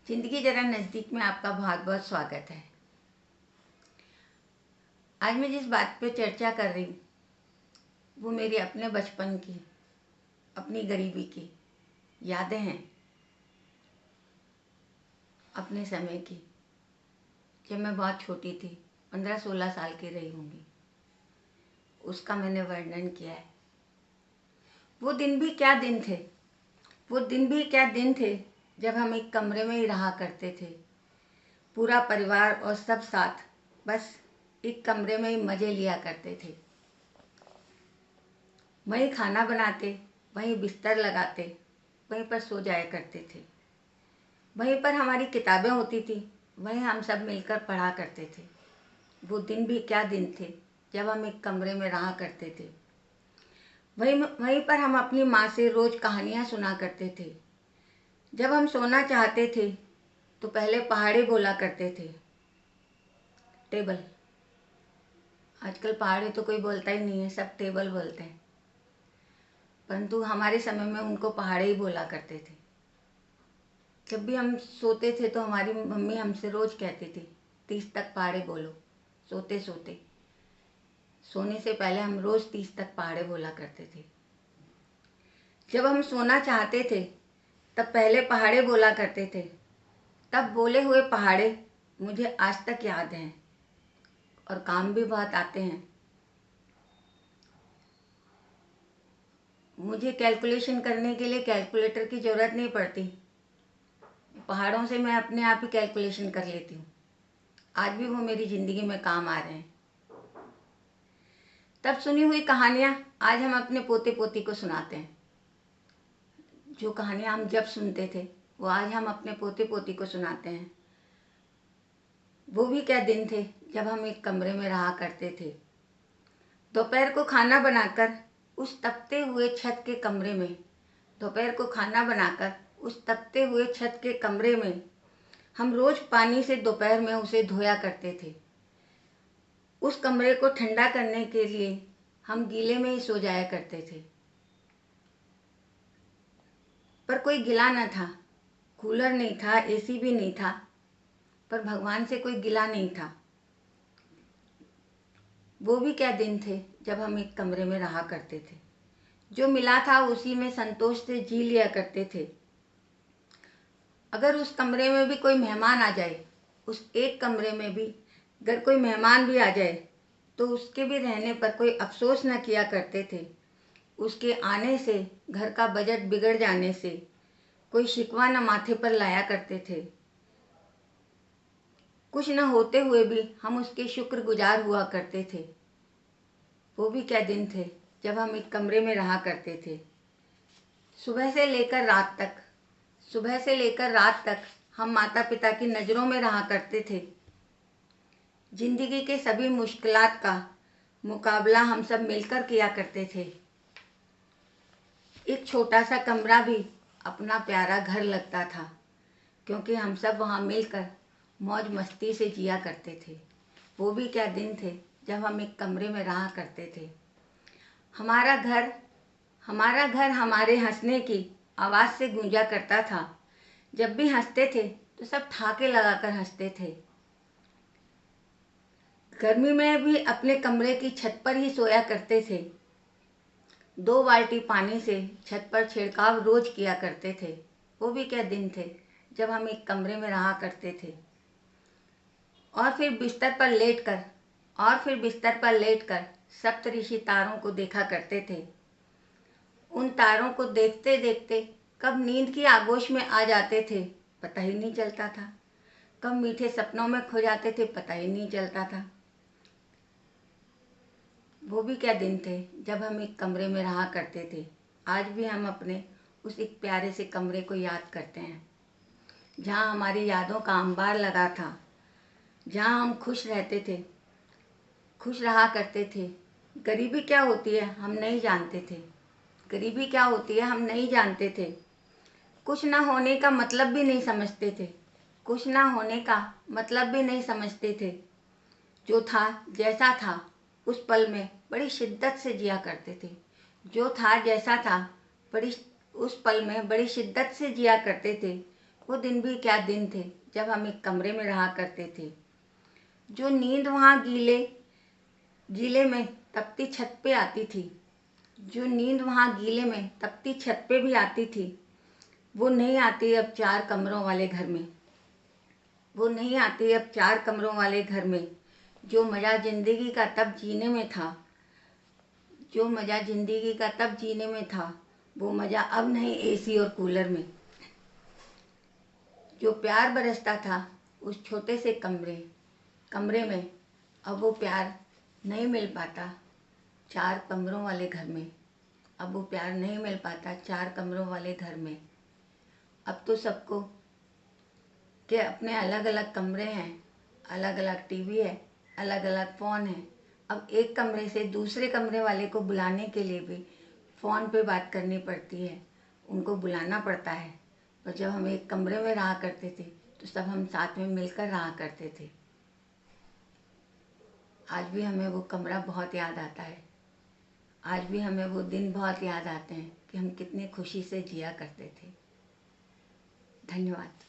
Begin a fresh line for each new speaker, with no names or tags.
जिंदगी जरा नज़दीक में आपका बहुत बहुत स्वागत है। आज मैं जिस बात पे चर्चा कर रही हूँ वो मेरी अपने बचपन की, अपनी गरीबी की यादें हैं। अपने समय की, जब मैं बहुत छोटी थी, 15-16 साल की रही होंगी, उसका मैंने वर्णन किया है। वो दिन भी क्या दिन थे, वो दिन भी क्या दिन थे जब हम एक कमरे में ही रहा करते थे, पूरा परिवार और सब साथ बस एक कमरे में ही मज़े लिया करते थे। वहीं खाना बनाते, वहीं बिस्तर लगाते, वहीं पर सो जाया करते थे। वहीं पर हमारी किताबें होती थी, वहीं हम सब मिलकर पढ़ा करते थे। वो दिन भी क्या दिन थे जब हम एक कमरे में रहा करते थे। वहीं पर हम अपनी माँ से रोज़ कहानियाँ सुना करते थे। जब हम सोना चाहते थे तो पहले पहाड़े बोला करते थे, टेबल। आजकल पहाड़े तो कोई बोलता ही नहीं है, सब टेबल बोलते हैं, परंतु हमारे समय में उनको पहाड़े ही बोला करते थे। जब भी हम सोते थे तो हमारी मम्मी हमसे रोज़ कहती थी, 30 तक पहाड़े बोलो। सोते सोते, सोने से पहले हम रोज़ 30 तक पहाड़े बोला करते थे। जब हम सोना चाहते थे तब पहले पहाड़े बोला करते थे। तब बोले हुए पहाड़े मुझे आज तक याद हैं और काम भी बहुत आते हैं। मुझे कैलकुलेशन करने के लिए कैलकुलेटर की ज़रूरत नहीं पड़ती, पहाड़ों से मैं अपने आप ही कैलकुलेशन कर लेती हूँ। आज भी वो मेरी ज़िंदगी में काम आ रहे हैं। तब सुनी हुई कहानियाँ आज हम अपने पोते पोती को सुनाते हैं। जो कहानियाँ हम जब सुनते थे वो आज हम अपने पोते पोती को सुनाते हैं। वो भी क्या दिन थे जब हम एक कमरे में रहा करते थे। दोपहर को खाना बनाकर उस तपते हुए छत के कमरे में, दोपहर को खाना बनाकर उस तपते हुए छत के कमरे में हम रोज़ पानी से दोपहर में उसे धोया करते थे। उस कमरे को ठंडा करने के लिए हम गीले में ही सो जाया करते थे। पर कोई गिला न था, कूलर नहीं था, एसी भी नहीं था, पर भगवान से कोई गिला नहीं था। वो भी क्या दिन थे जब हम एक कमरे में रहा करते थे। जो मिला था उसी में संतोष से जी लिया करते थे। अगर उस कमरे में भी कोई मेहमान आ जाए, उस एक कमरे में भी अगर कोई मेहमान भी आ जाए तो उसके भी रहने पर कोई अफसोस न किया करते थे। उसके आने से, घर का बजट बिगड़ जाने से कोई शिकवा न माथे पर लाया करते थे। कुछ न होते हुए भी हम उसके शुक्रगुजार हुआ करते थे। वो भी क्या दिन थे जब हम एक कमरे में रहा करते थे। सुबह से लेकर रात तक, सुबह से लेकर रात तक हम माता पिता की नज़रों में रहा करते थे। जिंदगी के सभी मुश्किलात का मुकाबला हम सब मिलकर किया करते थे। एक छोटा सा कमरा भी अपना प्यारा घर लगता था, क्योंकि हम सब वहाँ मिलकर मौज मस्ती से जिया करते थे। वो भी क्या दिन थे जब हम एक कमरे में रहा करते थे। हमारा घर हमारे हंसने की आवाज़ से गूंजा करता था। जब भी हंसते थे तो सब ठाके लगाकर हंसते थे। गर्मी में भी अपने कमरे की छत पर ही सोया करते थे। 2 बाल्टी पानी से छत पर छिड़काव रोज किया करते थे। वो भी क्या दिन थे जब हम एक कमरे में रहा करते थे। और फिर बिस्तर पर लेटकर सप्तऋषि तारों को देखा करते थे। उन तारों को देखते देखते कब नींद की आगोश में आ जाते थे पता ही नहीं चलता था। कब मीठे सपनों में खो जाते थे पता ही नहीं चलता था। वो भी क्या दिन थे जब हम एक कमरे में रहा करते थे। आज भी हम अपने उस एक प्यारे से कमरे को याद करते हैं, जहाँ हमारी यादों का अंबार लगा था, जहाँ हम खुश रहते थे, खुश रहा करते थे। गरीबी क्या होती है हम नहीं जानते थे। गरीबी क्या होती है हम नहीं जानते थे। कुछ ना होने का मतलब भी नहीं समझते थे। कुछ ना होने का मतलब भी नहीं समझते थे। जो था जैसा था उस पल में बड़ी शिद्दत से जिया करते थे। जो था जैसा था बड़ी उस पल में बड़ी शिद्दत से जिया करते थे। वो दिन भी क्या दिन थे जब हम एक कमरे में रहा करते थे। जो नींद वहाँ गीले गीले में तपती छत पे आती थी, जो नींद वहाँ गीले में तपती छत पे भी आती थी, वो नहीं आती अब 4 कमरों वाले घर में। वो नहीं आती अब 4 कमरों वाले घर में। जो मज़ा ज़िंदगी का तब जीने में था, जो मज़ा ज़िंदगी का तब जीने में था, वो मज़ा अब नहीं एसी और कूलर में। जो प्यार बरसता था उस छोटे से कमरे में, अब वो प्यार नहीं मिल पाता 4 कमरों वाले घर में। अब वो प्यार नहीं मिल पाता 4 कमरों वाले घर में। अब तो सबको के अपने अलग अलग कमरे हैं, अलग अलग टीवी है, अलग अलग फ़ोन है। अब एक कमरे से दूसरे कमरे वाले को बुलाने के लिए भी फ़ोन पे बात करनी पड़ती है, उनको बुलाना पड़ता है। पर जब हम एक कमरे में रहा करते थे तो सब हम साथ में मिलकर रहा करते थे। आज भी हमें वो कमरा बहुत याद आता है। आज भी हमें वो दिन बहुत याद आते हैं कि हम कितनी खुशी से जिया करते थे। धन्यवाद।